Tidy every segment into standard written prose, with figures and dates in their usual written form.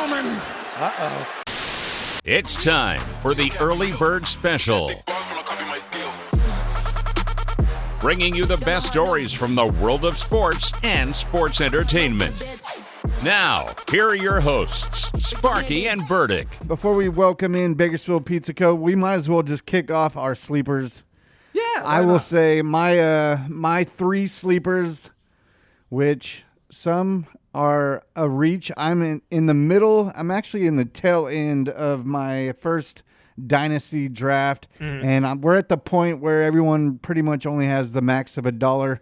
gentlemen. Uh-oh. It's time for the Early Bird Special. Bringing you the best stories from the world of sports and sports entertainment. Now, here are your hosts, Sparky and Burdick. Before we welcome in Bakersfield Pizza Co., we might as well just kick off our sleepers. Yeah, I will say my three sleepers, which some are a reach. I'm in the middle. I'm actually in the tail end of my first dynasty draft, and we're at the point where everyone pretty much only has the max of $1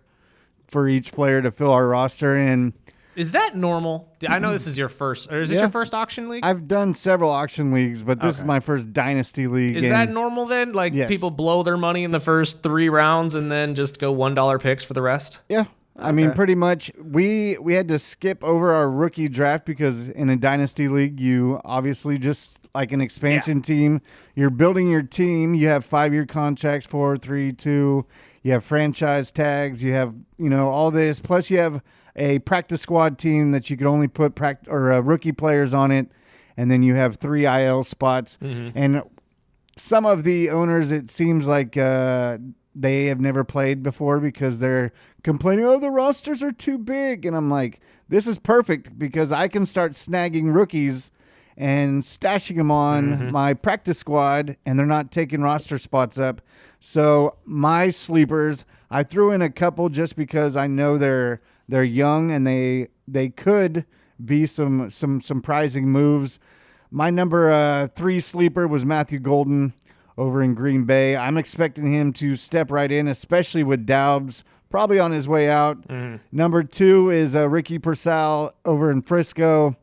for each player to fill our roster. And is that normal? I know this is your first, or is this your first auction league? I've done several auction leagues, but this is my first dynasty league. Is that normal then? Like people blow their money in the first 3 rounds and then just go $1 picks for the rest? Yeah. I mean, pretty much, we had to skip over our rookie draft because in a dynasty league, you obviously just like an expansion team, you're building your team. You have 5-year contracts, 4, 3, 2. You have franchise tags. You have all this. Plus, you have a practice squad team that you could only put rookie players on it, and then you have 3 IL spots. And some of the owners, it seems like they have never played before because they're complaining, oh, the rosters are too big. And I'm like, this is perfect because I can start snagging rookies and stashing them on my practice squad, and they're not taking roster spots up. So my sleepers, I threw in a couple just because I know they're young and they could be some surprising moves. My number 3 sleeper was Matthew Golden over in Green Bay. I'm expecting him to step right in, especially with Daubs probably on his way out. Number 2 is Ricky Purcell over in Frisco.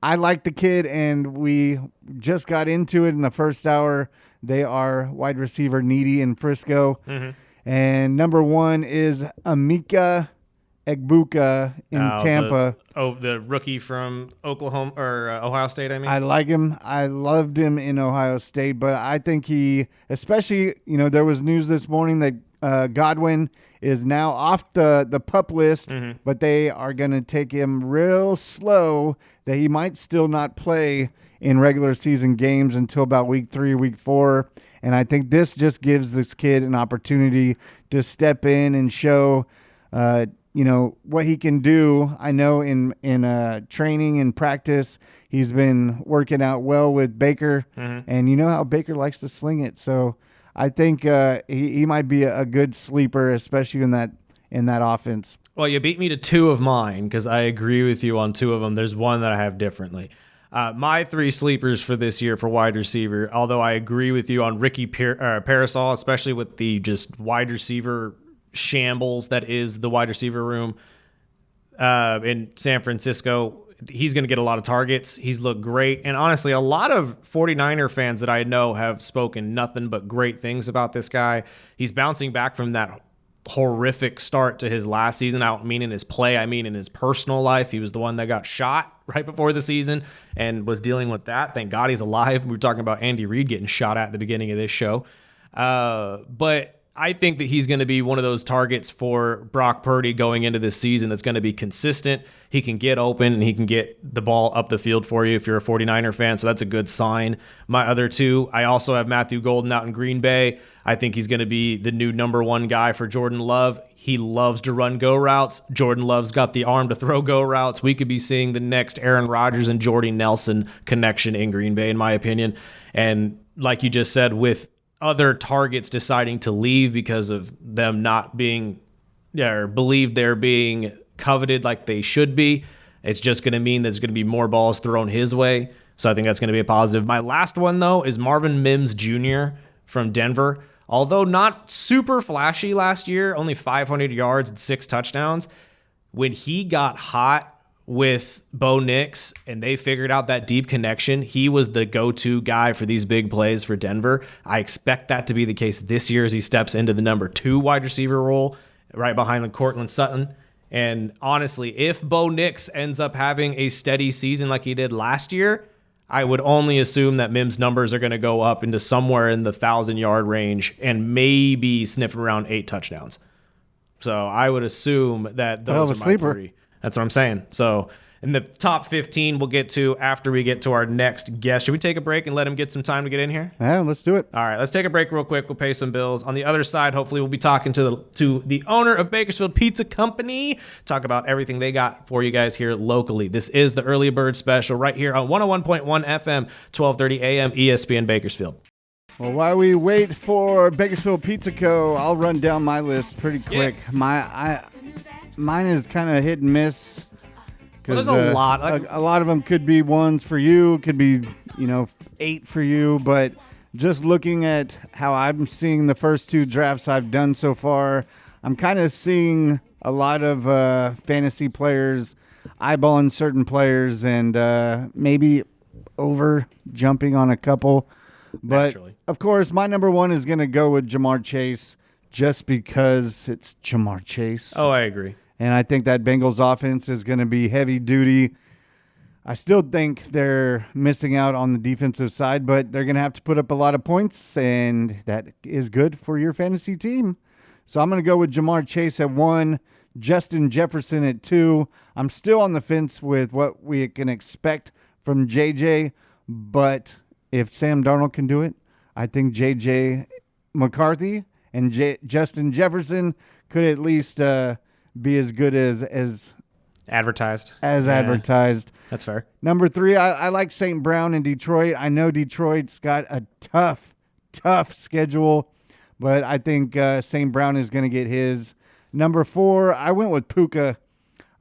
I like the kid, and we just got into it in the first hour. They are wide receiver needy in Frisco. And number 1 is Emeka Egbuka in Tampa. The rookie from Oklahoma or Ohio State, I mean. I like him. I loved him in Ohio State, but I think he, especially, there was news this morning that Godwin is now off the PUP list, but they are going to take him real slow, that he might still not play in regular season games until about week 3, week 4. And I think this just gives this kid an opportunity to step in and show what he can do. I know in training and practice, he's been working out well with Baker, and you know how Baker likes to sling it. So I think he might be a good sleeper, especially in that offense. Well, you beat me to 2 of mine because I agree with you on 2 of them. There's one that I have differently. My 3 sleepers for this year for wide receiver, although I agree with you on Ricky Parasol, especially with the just wide receiver shambles that is the wide receiver room in San Francisco. He's going to get a lot of targets. He's looked great. And honestly, a lot of 49er fans that I know have spoken nothing but great things about this guy. He's bouncing back from that horrific start to his last season. I don't mean in his play, I mean in his personal life. He was the one that got shot right before the season and was dealing with that. Thank God he's alive. We were talking about Andy Reid getting shot at the beginning of this show. But I think that he's going to be one of those targets for Brock Purdy going into this season that's going to be consistent. He can get open and he can get the ball up the field for you if you're a 49er fan, so that's a good sign. My other 2, I also have Matthew Golden out in Green Bay. I think he's going to be the new number 1 guy for Jordan Love. He loves to run go routes. Jordan Love's got the arm to throw go routes. We could be seeing the next Aaron Rodgers and Jordy Nelson connection in Green Bay, in my opinion. And like you just said, with other targets deciding to leave because of them not being or believed they're being coveted like they should be, it's just going to mean there's going to be more balls thrown his way. So I think that's going to be a positive. My last one, though, is Marvin Mims Jr. from Denver. Although not super flashy last year, only 500 yards and 6 touchdowns, when he got hot with Bo Nix and they figured out that deep connection, he was the go-to guy for these big plays for Denver. I expect that to be the case this year as he steps into the number 2 wide receiver role right behind the Cortland Sutton. And honestly, if Bo Nix ends up having a steady season like he did last year, I would only assume that Mims' numbers are going to go up into somewhere in the 1,000-yard range and maybe sniffing around 8 touchdowns. So I would assume that those are my 3. That's what I'm saying. So And the top 15 we'll get to after we get to our next guest. Should we take a break and let him get some time to get in here? Yeah, let's do it. All right, let's take a break real quick. We'll pay some bills. On the other side, hopefully we'll be talking to the owner of Bakersfield Pizza Company, talk about everything they got for you guys here locally. This is the Early Bird Special right here on 101.1 FM, 1230 AM, ESPN Bakersfield. Well, while we wait for Bakersfield Pizza Co., I'll run down my list pretty quick. Yeah. Mine is kind of hit and miss. Well, there's a lot. A lot of them could be ones for you, could be 8 for you. But just looking at how I'm seeing the first 2 drafts I've done so far, I'm kind of seeing a lot of fantasy players eyeballing certain players and maybe over jumping on a couple. But Naturally. Of course, my number 1 is going to go with Jamar Chase, just because it's Jamar Chase. Oh, I agree. And I think that Bengals offense is going to be heavy duty. I still think they're missing out on the defensive side, but they're going to have to put up a lot of points, and that is good for your fantasy team. So I'm going to go with Jamar Chase at 1, Justin Jefferson at 2. I'm still on the fence with what we can expect from JJ, but if Sam Darnold can do it, I think JJ McCarthy and Justin Jefferson could at least be as good as Advertised. Advertised. That's fair. Number 3, I like St. Brown in Detroit. I know Detroit's got a tough schedule, but I think St. Brown is going to get his. Number 4, I went with Puka.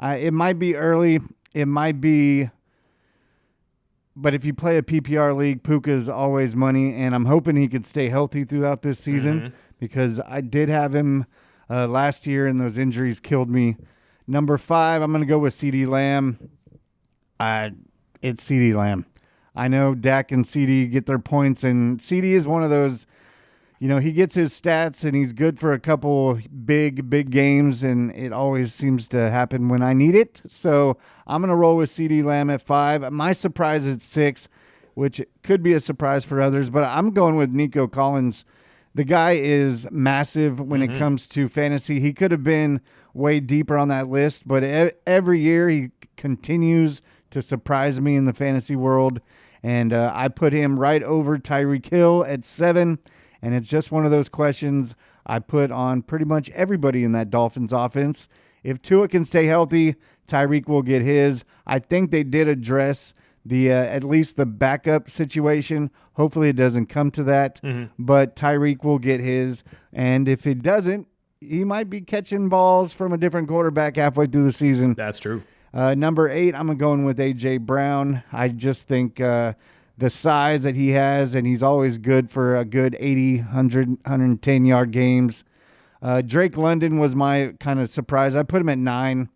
It might be early. It might be... But if you play a PPR league, Puka is always money, and I'm hoping he could stay healthy throughout this season because I did have him last year, and those injuries killed me. Number 5, I'm going to go with CeeDee Lamb. It's CeeDee Lamb. I know Dak and CeeDee get their points, and CeeDee is one of those, he gets his stats, and he's good for a couple big games, and it always seems to happen when I need it. So I'm going to roll with CeeDee Lamb at 5. My surprise is 6, which could be a surprise for others, but I'm going with Nico Collins. The guy is massive when it comes to fantasy. He could have been way deeper on that list, but every year he continues to surprise me in the fantasy world, and I put him right over Tyreek Hill at 7. And it's just one of those questions I put on pretty much everybody in that Dolphins offense. If Tua can stay healthy, Tyreek will get his. I think they did address the at least the backup situation. Hopefully it doesn't come to that. But Tyreek will get his. And if it doesn't, he might be catching balls from a different quarterback halfway through the season. That's true. Number 8, I'm going with A.J. Brown. I just think... the size that he has, and he's always good for a good 80, 100, 110-yard games. Drake London was my kind of surprise. I put him at 9.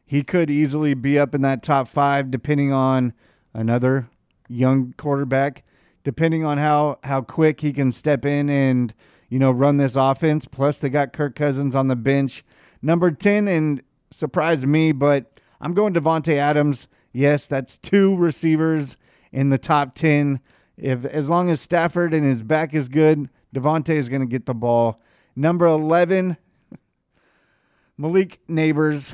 He could easily be up in that top 5, depending on another young quarterback, depending on how quick he can step in and, run this offense. Plus, they got Kirk Cousins on the bench. Number 10, and surprised me, but I'm going Devontae Adams. Yes, that's 2 receivers in the top 10. As long as Stafford and his back is good, Devontae is going to get the ball. Number 11, Malik Neighbors.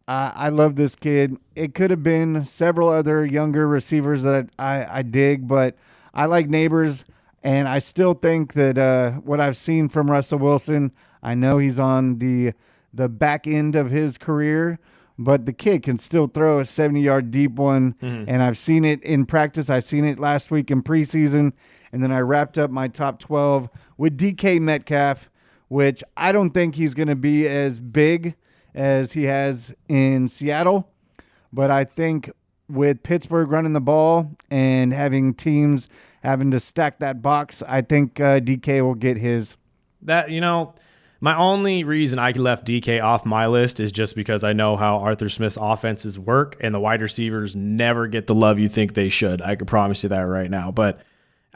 I love this kid. It could have been several other younger receivers that I dig, but I like Neighbors, and I still think that what I've seen from Russell Wilson, I know he's on the back end of his career, but the kid can still throw a 70-yard deep one, and I've seen it in practice. I've seen it last week in preseason, and then I wrapped up my top 12 with DK Metcalf, which I don't think he's going to be as big as he has in Seattle, but I think with Pittsburgh running the ball and having teams having to stack that box, I think DK will get his. My only reason I left DK off my list is just because I know how Arthur Smith's offenses work, and the wide receivers never get the love you think they should. I could promise you that right now. But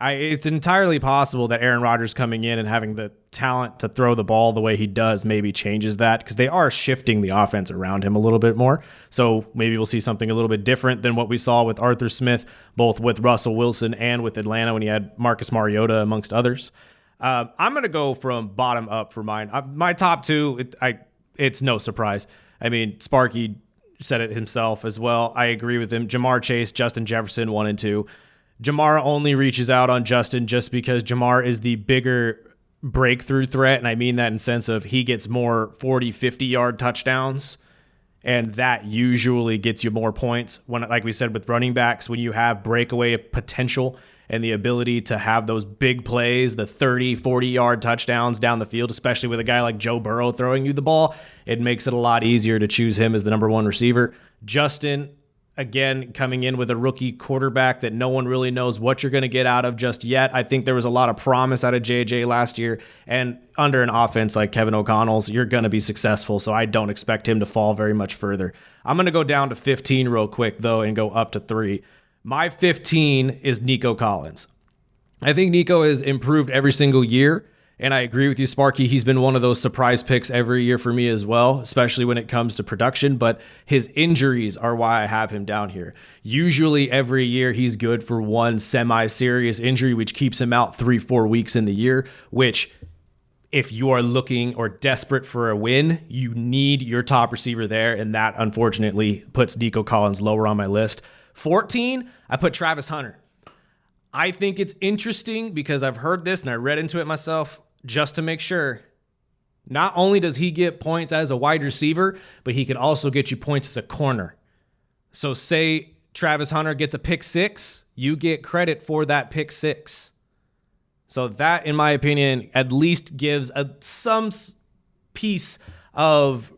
it's entirely possible that Aaron Rodgers coming in and having the talent to throw the ball the way he does maybe changes that, because they are shifting the offense around him a little bit more. So maybe we'll see something a little bit different than what we saw with Arthur Smith, both with Russell Wilson and with Atlanta when he had Marcus Mariota, amongst others. I'm going to go from bottom up for mine. My top 2, it's no surprise. I mean, Sparky said it himself as well. I agree with him. Jamar Chase, Justin Jefferson, 1 and 2. Jamar only reaches out on Justin just because Jamar is the bigger breakthrough threat, and I mean that in the sense of he gets more 40, 50-yard touchdowns, and that usually gets you more points. When, like we said with running backs, when you have breakaway potential and the ability to have those big plays, the 30, 40-yard touchdowns down the field, especially with a guy like Joe Burrow throwing you the ball, it makes it a lot easier to choose him as the number one receiver. Justin, again, coming in with a rookie quarterback that no one really knows what you're going to get out of just yet. I think there was a lot of promise out of JJ last year, and under an offense like Kevin O'Connell's, you're going to be successful, so I don't expect him to fall very much further. I'm going to go down to 15 real quick, though, and go up to 3. My 15 is Nico Collins. I think Nico has improved every single year, and I agree with you, Sparky. He's been one of those surprise picks every year for me as well, especially when it comes to production, but his injuries are why I have him down here. Usually every year he's good for one semi-serious injury, which keeps him out 3-4 weeks in the year, which if you are looking or desperate for a win, you need your top receiver there, and that unfortunately puts Nico Collins lower on my list. 14, I put Travis Hunter. I think it's interesting because I've heard this and I read into it myself just to make sure. Not only does he get points as a wide receiver, but he can also get you points as a corner. So say Travis Hunter gets a pick 6, you get credit for that pick 6. So that, in my opinion, at least gives some piece of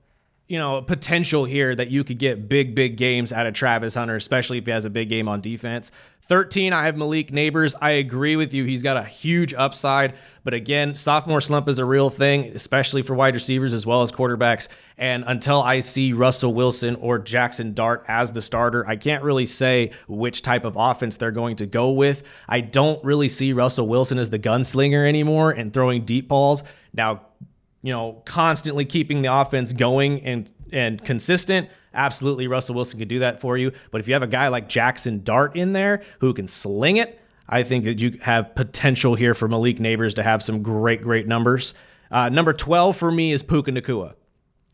potential here that you could get big games out of Travis Hunter, especially if he has a big game on defense. 13, I have Malik Neighbors. I agree with you. He's got a huge upside. But again, sophomore slump is a real thing, especially for wide receivers as well as quarterbacks. And until I see Russell Wilson or Jackson Dart as the starter, I can't really say which type of offense they're going to go with. I don't really see Russell Wilson as the gunslinger anymore and throwing deep balls. Now, constantly keeping the offense going and consistent, absolutely Russell Wilson could do that for you. But if you have a guy like Jackson Dart in there who can sling it, I think that you have potential here for Malik Neighbors to have some great numbers. Number 12 for me is Puka Nacua.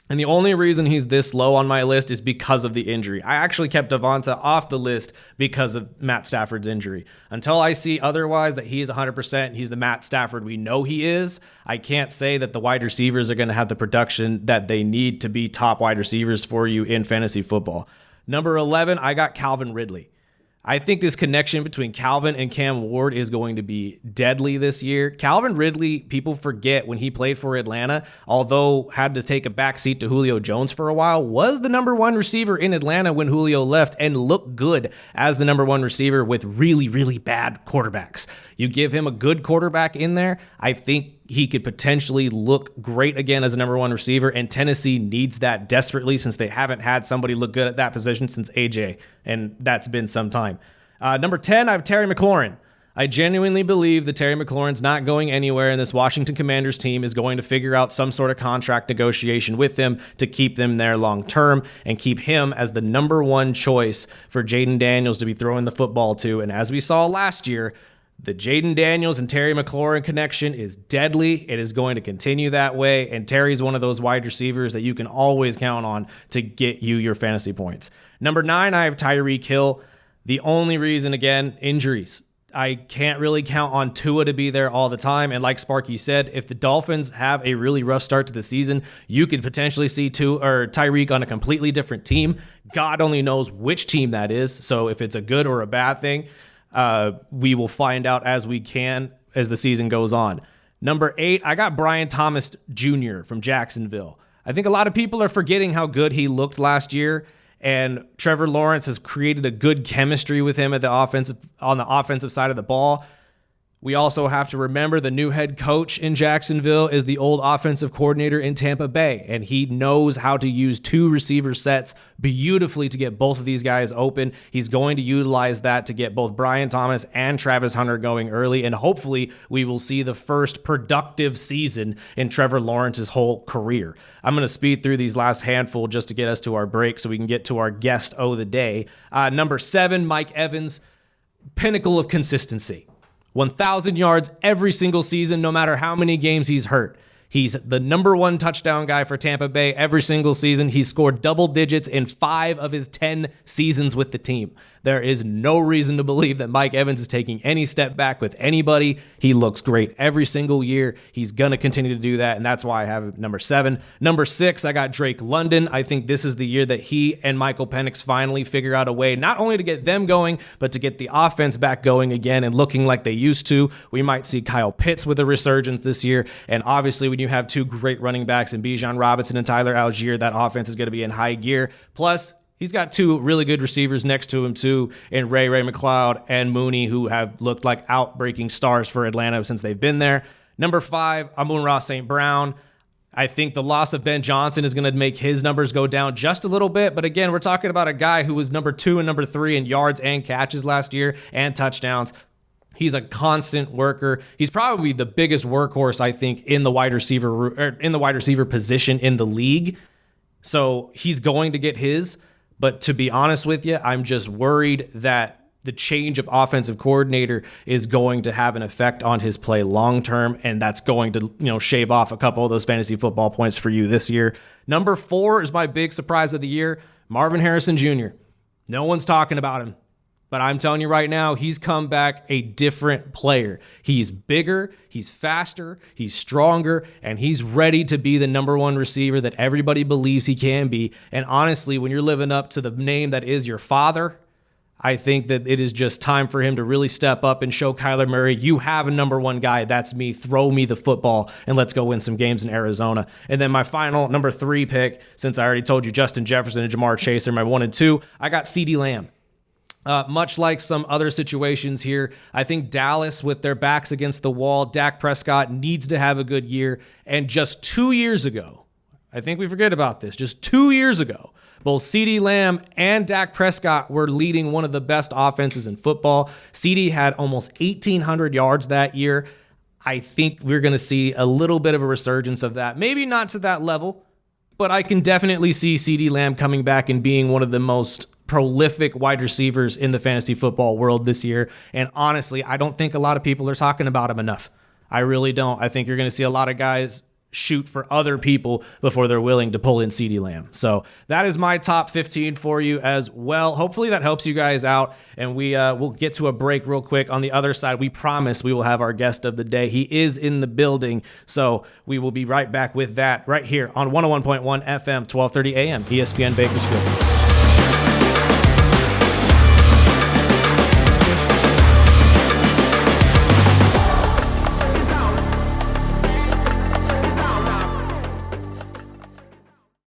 And the only reason he's this low on my list is because of the injury. I actually kept Devonta off the list because of Matt Stafford's injury. Until I see otherwise that he is 100%, he's the Matt Stafford we know he is, I can't say that the wide receivers are going to have the production that they need to be top wide receivers for you in fantasy football. Number 11, I got Calvin Ridley. I think this connection between Calvin and Cam Ward is going to be deadly this year. Calvin Ridley, people forget when he played for Atlanta, although had to take a backseat to Julio Jones for a while, was the number one receiver in Atlanta when Julio left and looked good as the number one receiver with really bad quarterbacks. You give him a good quarterback in there, I think he could potentially look great again as a number one receiver, and Tennessee needs that desperately since they haven't had somebody look good at that position since AJ, and that's been some time. Number 10, I have Terry McLaurin. I genuinely believe that Terry McLaurin's not going anywhere, and this Washington Commanders team is going to figure out some sort of contract negotiation with him to keep them there long term and keep him as the number one choice for Jaden Daniels to be throwing the football to. And as we saw last year, the Jaden Daniels and Terry McLaurin connection is deadly. It is going to continue that way, and Terry's one of those wide receivers that you can always count on to get you your fantasy points. Number 9, I have Tyreek Hill. The only reason, again, injuries. I can't really count on Tua to be there all the time, and like Sparky said, if the Dolphins have a really rough start to the season, you could potentially see Tyreek on a completely different team. God only knows which team that is, so if it's a good or a bad thing, we will find out as the season goes on. Number 8, I got Brian Thomas Jr. from Jacksonville. I think a lot of people are forgetting how good he looked last year, and Trevor Lawrence has created a good chemistry with him on the offensive side of the ball. We also have to remember the new head coach in Jacksonville is the old offensive coordinator in Tampa Bay, and he knows how to use 2 receiver sets beautifully to get both of these guys open. He's going to utilize that to get both Brian Thomas and Travis Hunter going early, and hopefully we will see the first productive season in Trevor Lawrence's whole career. I'm going to speed through these last handful just to get us to our break so we can get to our guest of the day. Number 7, Mike Evans, pinnacle of consistency. 1,000 yards every single season, no matter how many games he's hurt. He's the number 1 touchdown guy for Tampa Bay every single season. He's scored double digits in 5 of his 10 seasons with the team. There is no reason to believe that Mike Evans is taking any step back with anybody. He looks great every single year. He's going to continue to do that, and that's why I have him number 7. Number 6, I got Drake London. I think this is the year that he and Michael Penix finally figure out a way not only to get them going, but to get the offense back going again and looking like they used to. We might see Kyle Pitts with a resurgence this year, and obviously when you have 2 great running backs in Bijan Robinson and Tyler Algier, that offense is going to be in high gear. Plus, he's got 2 really good receivers next to him, too, in Ray McLeod and Mooney, who have looked like outbreaking stars for Atlanta since they've been there. Number 5, Amon-Ra St. Brown. I think the loss of Ben Johnson is going to make his numbers go down just a little bit. But again, we're talking about a guy who was number 2 and number 3 in yards and catches last year and touchdowns. He's a constant worker. He's probably the biggest workhorse, I think, in the wide receiver position in the league. So he's going to get his. But to be honest with you, I'm just worried that the change of offensive coordinator is going to have an effect on his play long term, and that's going to, shave off a couple of those fantasy football points for you this year. Number 4 is my big surprise of the year, Marvin Harrison Jr. No one's talking about him, but I'm telling you right now, he's come back a different player. He's bigger, he's faster, he's stronger, and he's ready to be the number 1 receiver that everybody believes he can be. And honestly, when you're living up to the name that is your father, I think that it is just time for him to really step up and show Kyler Murray, you have a number 1 guy. That's me. Throw me the football and let's go win some games in Arizona. And then my final number 3 pick, since I already told you Justin Jefferson and Jamar Chase are my 1 and 2, I got CeeDee Lamb. Much like some other situations here, I think Dallas, with their backs against the wall, Dak Prescott needs to have a good year. And just 2 years ago, I think we forget about this, just 2 years ago, both CeeDee Lamb and Dak Prescott were leading one of the best offenses in football. CeeDee had almost 1,800 yards that year. I think we're going to see a little bit of a resurgence of that. Maybe not to that level, but I can definitely see CeeDee Lamb coming back and being one of the most prolific wide receivers in the fantasy football world this year. And honestly, I don't think a lot of people are talking about him enough. I really don't. I think you're going to see a lot of guys shoot for other people before they're willing to pull in CeeDee Lamb. So that is my top 15 for you as well. Hopefully that helps you guys out. And we'll get to a break real quick. On the other side, we promise we will have our guest of the day. He is in the building. So we will be right back with that right here on 101.1 FM, 1230 AM, ESPN Bakersfield.